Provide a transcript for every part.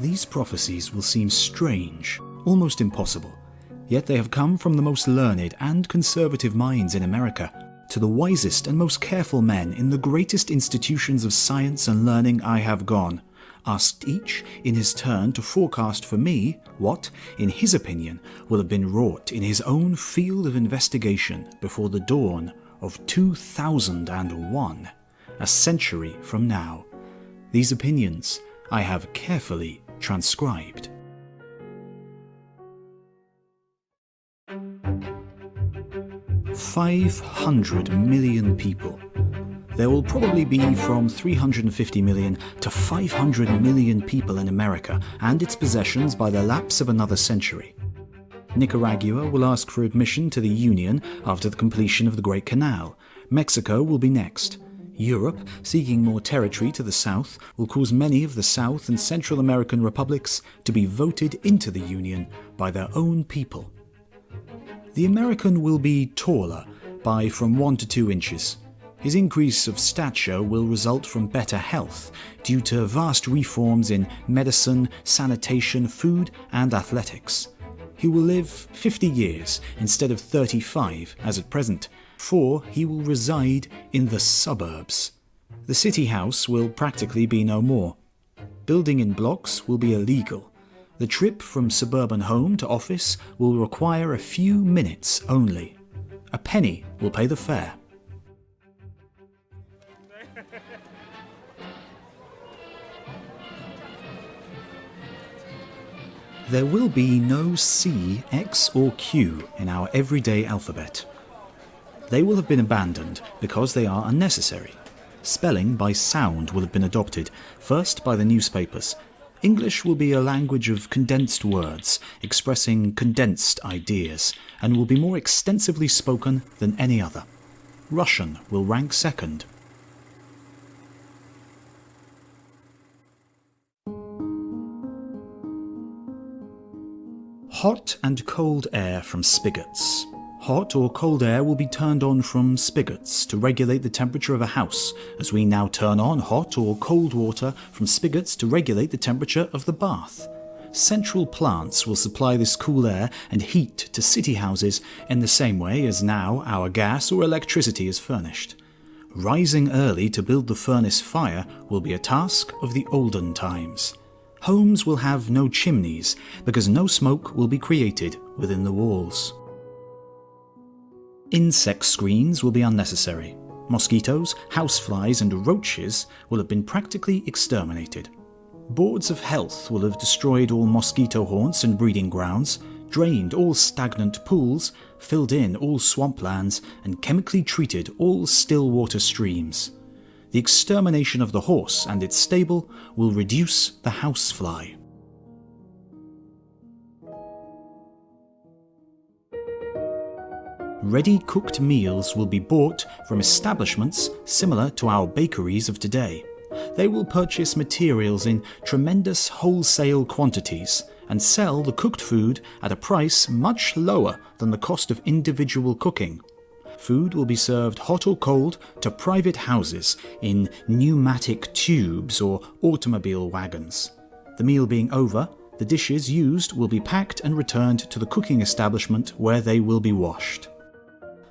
These prophecies will seem strange, almost impossible, yet they have come from the most learned and conservative minds in America to the wisest and most careful men in the greatest institutions of science and learning I have gone, asked each in his turn to forecast for me what, in his opinion, will have been wrought in his own field of investigation before the dawn of 2001, a century from now. These opinions I have carefully transcribed. "500 million people. There will probably be from 350 million to 500 million people in America and its possessions by the lapse of another century. Nicaragua will ask for admission to the Union after the completion of the Great Canal. Mexico will be next. Europe, seeking more territory to the south, will cause many of the South and Central American republics to be voted into the Union by their own people. The American will be taller by from 1 to 2 inches. His increase of stature will result from better health due to vast reforms in medicine, sanitation, food, and athletics. He will live 50 years instead of 35 as at present, for he will reside in the suburbs. The city house will practically be no more. Building in blocks will be illegal. The trip from suburban home to office will require a few minutes only. A penny will pay the fare. There will be no C, X or Q in our everyday alphabet. They will have been abandoned because they are unnecessary. Spelling by sound will have been adopted, first by the newspapers. English will be a language of condensed words, expressing condensed ideas, and will be more extensively spoken than any other. Russian will rank second. Hot and cold air from spigots. Hot or cold air will be turned on from spigots to regulate the temperature of a house, as we now turn on hot or cold water from spigots to regulate the temperature of the bath. Central plants will supply this cool air and heat to city houses in the same way as now our gas or electricity is furnished. Rising early to build the furnace fire will be a task of the olden times. Homes will have no chimneys because no smoke will be created within the walls. Insect screens will be unnecessary. Mosquitoes, houseflies and roaches will have been practically exterminated. Boards of health will have destroyed all mosquito haunts and breeding grounds, drained all stagnant pools, filled in all swamplands and chemically treated all still water streams. The extermination of the horse and its stable will reduce the housefly. Ready-cooked meals will be bought from establishments similar to our bakeries of today. They will purchase materials in tremendous wholesale quantities and sell the cooked food at a price much lower than the cost of individual cooking. Food will be served hot or cold to private houses in pneumatic tubes or automobile wagons. The meal being over, the dishes used will be packed and returned to the cooking establishment where they will be washed.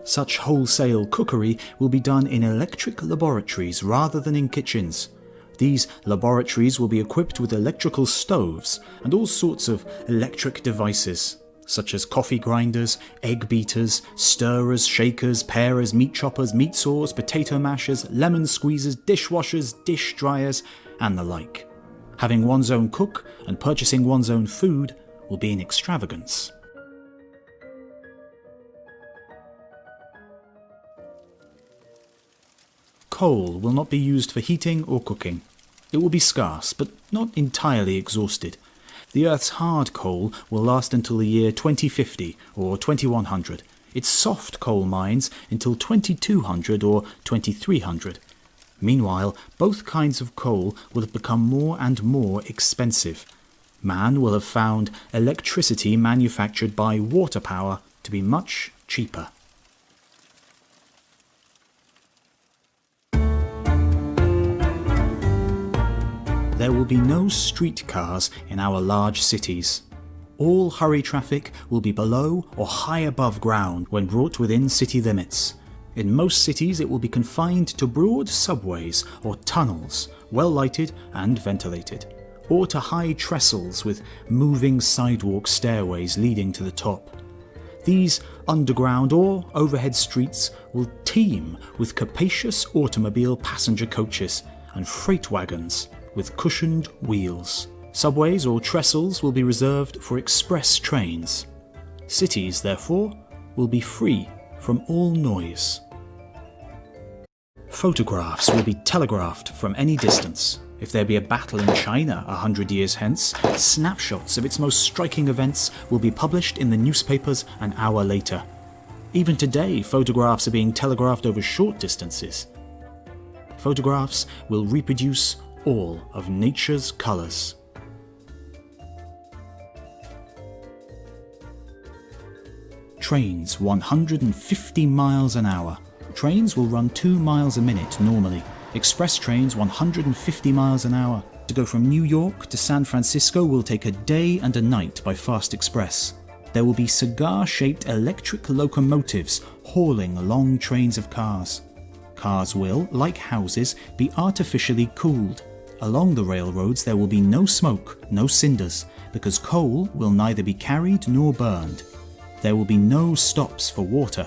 Such wholesale cookery will be done in electric laboratories rather than in kitchens. These laboratories will be equipped with electrical stoves and all sorts of electric devices, such as coffee grinders, egg beaters, stirrers, shakers, pairers, meat choppers, meat saws, potato mashers, lemon squeezers, dishwashers, dish dryers, and the like. Having one's own cook and purchasing one's own food will be an extravagance. Coal will not be used for heating or cooking. It will be scarce, but not entirely exhausted. The Earth's hard coal will last until the year 2050 or 2100. Its soft coal mines until 2200 or 2300. Meanwhile, both kinds of coal will have become more and more expensive. Man will have found electricity manufactured by water power to be much cheaper. There there will be no streetcars in our large cities. All hurry traffic will be below or high above ground when brought within city limits. In most cities it will be confined to broad subways or tunnels, well lighted and ventilated, or to high trestles with moving sidewalk stairways leading to the top. These underground or overhead streets will teem with capacious automobile passenger coaches and freight wagons with cushioned wheels. Subways or trestles will be reserved for express trains. Cities, therefore, will be free from all noise. Photographs will be telegraphed from any distance. If there be a battle in China 100 years hence, snapshots of its most striking events will be published in the newspapers an hour later. Even today, photographs are being telegraphed over short distances. Photographs will reproduce all of nature's colours. Trains 150 miles an hour. Trains will run 2 miles a minute normally. Express trains 150 miles an hour. To go from New York to San Francisco will take a day and a night by fast express. There will be cigar-shaped electric locomotives hauling long trains of cars. Cars will, like houses, be artificially cooled. Along the railroads there will be no smoke, no cinders, because coal will neither be carried nor burned. There will be no stops for water.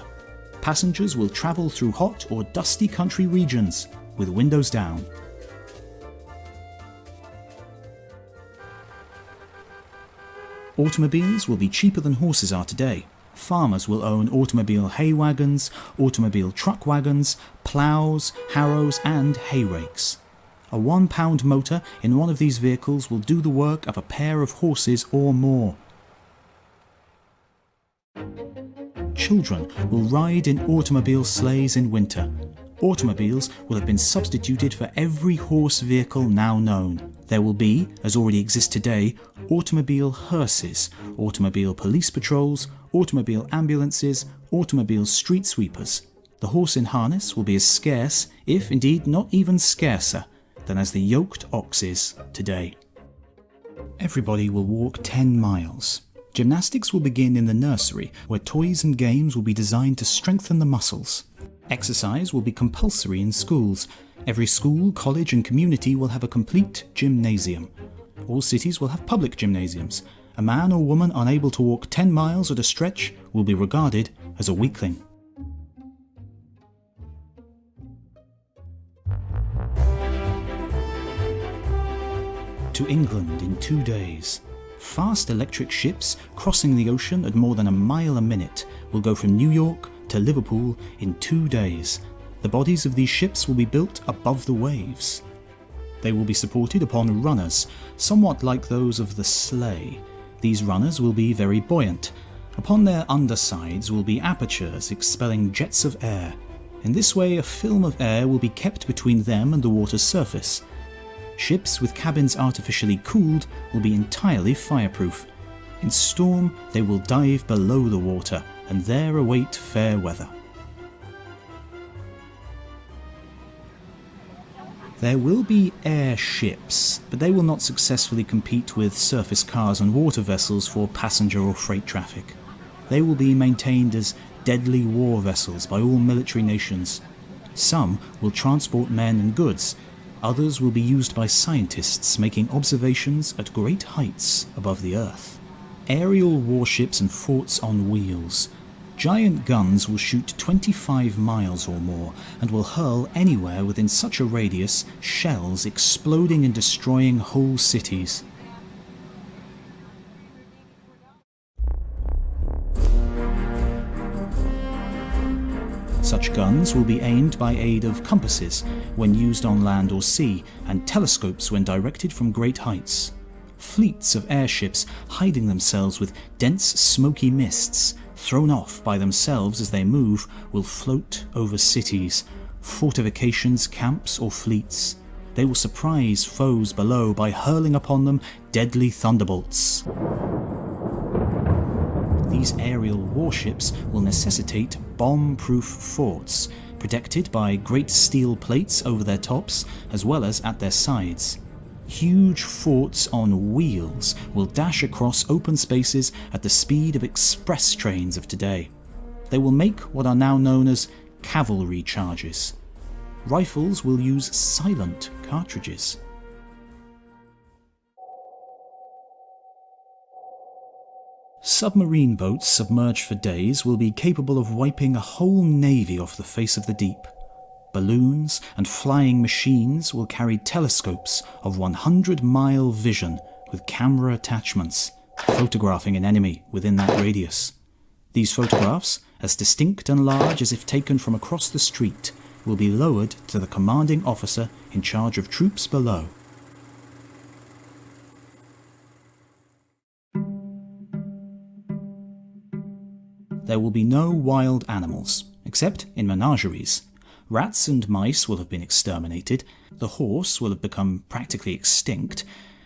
Passengers will travel through hot or dusty country regions with windows down. Automobiles will be cheaper than horses are today. Farmers will own automobile hay wagons, automobile truck wagons, ploughs, harrows and hay rakes. A £1 motor in one of these vehicles will do the work of a pair of horses or more. Children will ride in automobile sleighs in winter. Automobiles will have been substituted for every horse vehicle now known. There will be, as already exists today, automobile hearses, automobile police patrols, automobile ambulances, automobile street sweepers. The horse in harness will be as scarce, if indeed not even scarcer, than as the yoked ox is today. Everybody will walk 10 miles. Gymnastics will begin in the nursery, where toys and games will be designed to strengthen the muscles. Exercise will be compulsory in schools. Every school, college and community will have a complete gymnasium. All cities will have public gymnasiums. A man or woman unable to walk 10 miles at a stretch will be regarded as a weakling. To England in 2 days. Fast electric ships crossing the ocean at more than a mile a minute will go from New York to Liverpool in 2 days. The bodies of these ships will be built above the waves. They will be supported upon runners, somewhat like those of the sleigh. These runners will be very buoyant. Upon their undersides will be apertures expelling jets of air. In this way a film of air will be kept between them and the water's surface. Ships with cabins artificially cooled will be entirely fireproof. In storm they will dive below the water and there await fair weather. There will be airships, but they will not successfully compete with surface cars and water vessels for passenger or freight traffic. They will be maintained as deadly war vessels by all military nations. Some will transport men and goods. Others will be used by scientists making observations at great heights above the earth. Aerial warships and forts on wheels. Giant guns will shoot 25 miles or more and will hurl anywhere within such a radius shells exploding and destroying whole cities. Such guns will be aimed by aid of compasses when used on land or sea, and telescopes when directed from great heights. Fleets of airships hiding themselves with dense smoky mists, thrown off by themselves as they move, will float over cities, fortifications, camps or fleets. They will surprise foes below by hurling upon them deadly thunderbolts. These aerial warships will necessitate bomb-proof forts, protected by great steel plates over their tops as well as at their sides. Huge forts on wheels will dash across open spaces at the speed of express trains of today. They will make what are now known as cavalry charges. Rifles will use silent cartridges. Submarine boats submerged for days will be capable of wiping a whole navy off the face of the deep. Balloons and flying machines will carry telescopes of 100-mile vision with camera attachments, photographing an enemy within that radius. These photographs, as distinct and large as if taken from across the street, will be lowered to the commanding officer in charge of troops below. There will be no wild animals, except in menageries. Rats and mice will have been exterminated, the horse will have become practically extinct,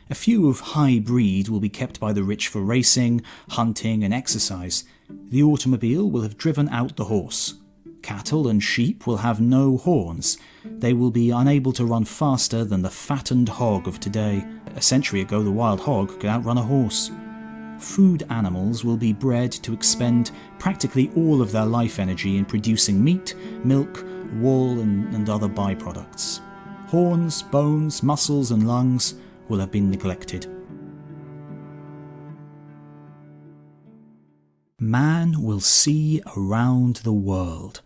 a few of high breed will be kept by the rich for racing, hunting and exercise. The automobile will have driven out the horse. Cattle and sheep will have no horns. They will be unable to run faster than the fattened hog of today. A century ago, the wild hog could outrun a horse. Food animals will be bred to expend practically all of their life energy in producing meat, milk, wool and other byproducts. Horns, bones, muscles and lungs will have been neglected. Man will see around the world.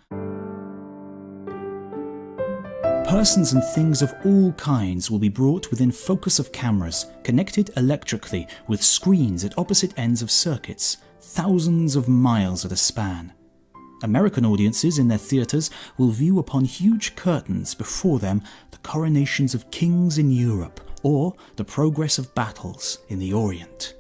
Persons and things of all kinds will be brought within focus of cameras, connected electrically with screens at opposite ends of circuits, thousands of miles at a span. American audiences in their theatres will view upon huge curtains before them the coronations of kings in Europe or the progress of battles in the Orient.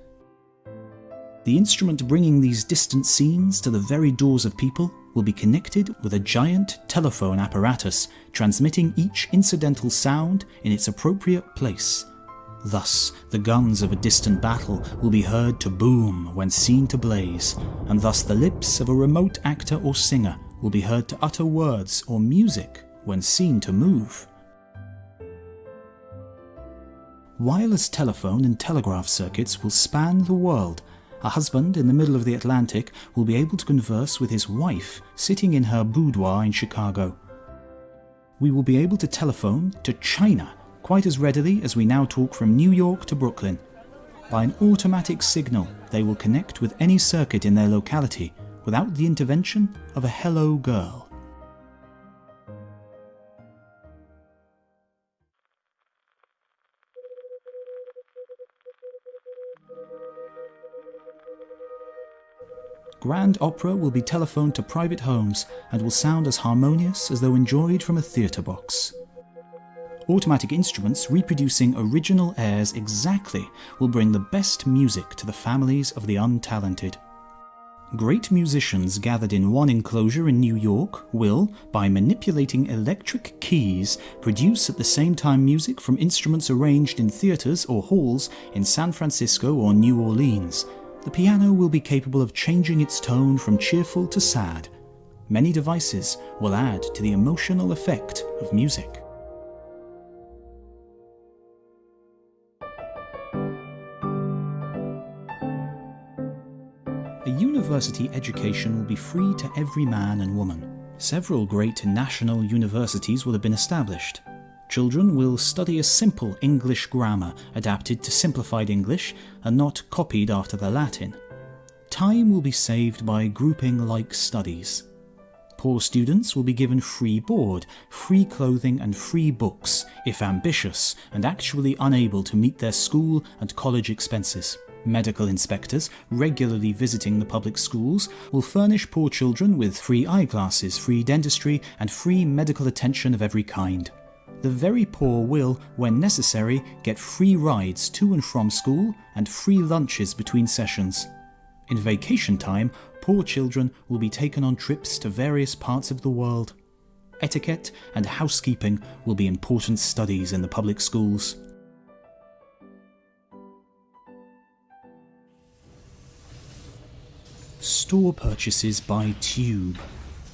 The instrument bringing these distant scenes to the very doors of people will be connected with a giant telephone apparatus transmitting each incidental sound in its appropriate place. Thus, the guns of a distant battle will be heard to boom when seen to blaze, and thus the lips of a remote actor or singer will be heard to utter words or music when seen to move. Wireless telephone and telegraph circuits will span the world. A husband in the middle of the Atlantic will be able to converse with his wife sitting in her boudoir in Chicago. We will be able to telephone to China quite as readily as we now talk from New York to Brooklyn. By an automatic signal, they will connect with any circuit in their locality without the intervention of a hello girl. Grand opera will be telephoned to private homes and will sound as harmonious as though enjoyed from a theatre box. Automatic instruments reproducing original airs exactly will bring the best music to the families of the untalented. Great musicians gathered in one enclosure in New York will, by manipulating electric keys, produce at the same time music from instruments arranged in theatres or halls in San Francisco or New Orleans. The piano will be capable of changing its tone from cheerful to sad. Many devices will add to the emotional effect of music. A university education will be free to every man and woman. Several great national universities will have been established. Children will study a simple English grammar adapted to simplified English and not copied after the Latin. Time will be saved by grouping like studies. Poor students will be given free board, free clothing and free books if ambitious and actually unable to meet their school and college expenses. Medical inspectors, regularly visiting the public schools, will furnish poor children with free eyeglasses, free dentistry and free medical attention of every kind. The very poor will, when necessary, get free rides to and from school and free lunches between sessions. In vacation time, poor children will be taken on trips to various parts of the world. Etiquette and housekeeping will be important studies in the public schools. Store purchases by tube.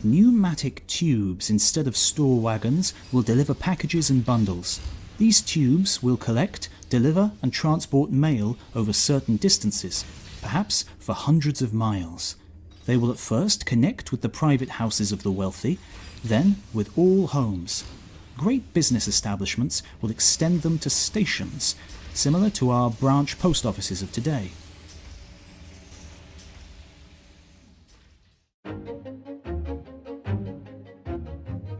Pneumatic tubes instead of store wagons will deliver packages and bundles. These tubes will collect, deliver and transport mail over certain distances, perhaps for hundreds of miles. They will at first connect with the private houses of the wealthy, then with all homes. Great business establishments will extend them to stations, similar to our branch post offices of today.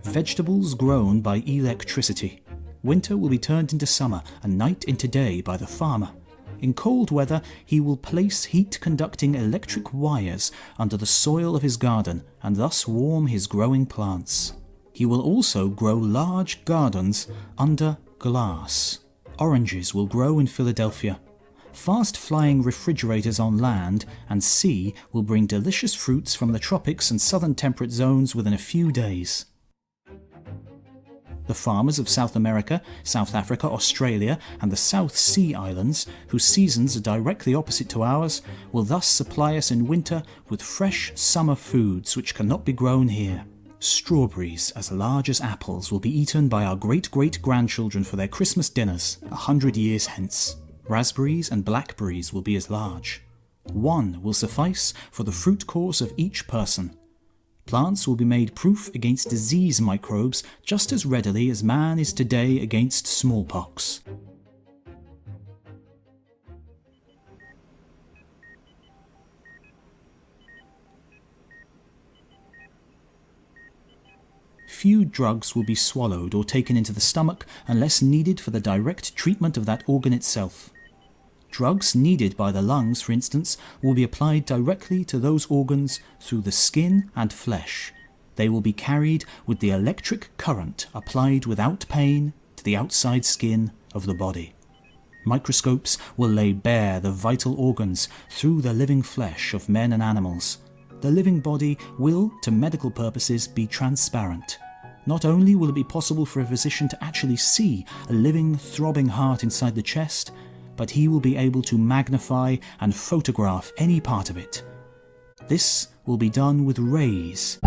Vegetables grown by electricity. Winter will be turned into summer and night into day by the farmer. In cold weather, he will place heat-conducting electric wires under the soil of his garden and thus warm his growing plants. He will also grow large gardens under glass. Oranges will grow in Philadelphia. Fast-flying refrigerators on land and sea will bring delicious fruits from the tropics and southern temperate zones within a few days. The farmers of South America, South Africa, Australia, and the South Sea Islands, whose seasons are directly opposite to ours, will thus supply us in winter with fresh summer foods which cannot be grown here. Strawberries as large as apples will be eaten by our great-great-grandchildren for their Christmas dinners 100 years hence. Raspberries and blackberries will be as large. One will suffice for the fruit course of each person. Plants will be made proof against disease microbes just as readily as man is today against smallpox. Few drugs will be swallowed or taken into the stomach unless needed for the direct treatment of that organ itself. Drugs needed by the lungs, for instance, will be applied directly to those organs through the skin and flesh. They will be carried with the electric current applied without pain to the outside skin of the body. Microscopes will lay bare the vital organs through the living flesh of men and animals. The living body will, to medical purposes, be transparent. Not only will it be possible for a physician to actually see a living, throbbing heart inside the chest, but he will be able to magnify and photograph any part of it. This will be done with rays.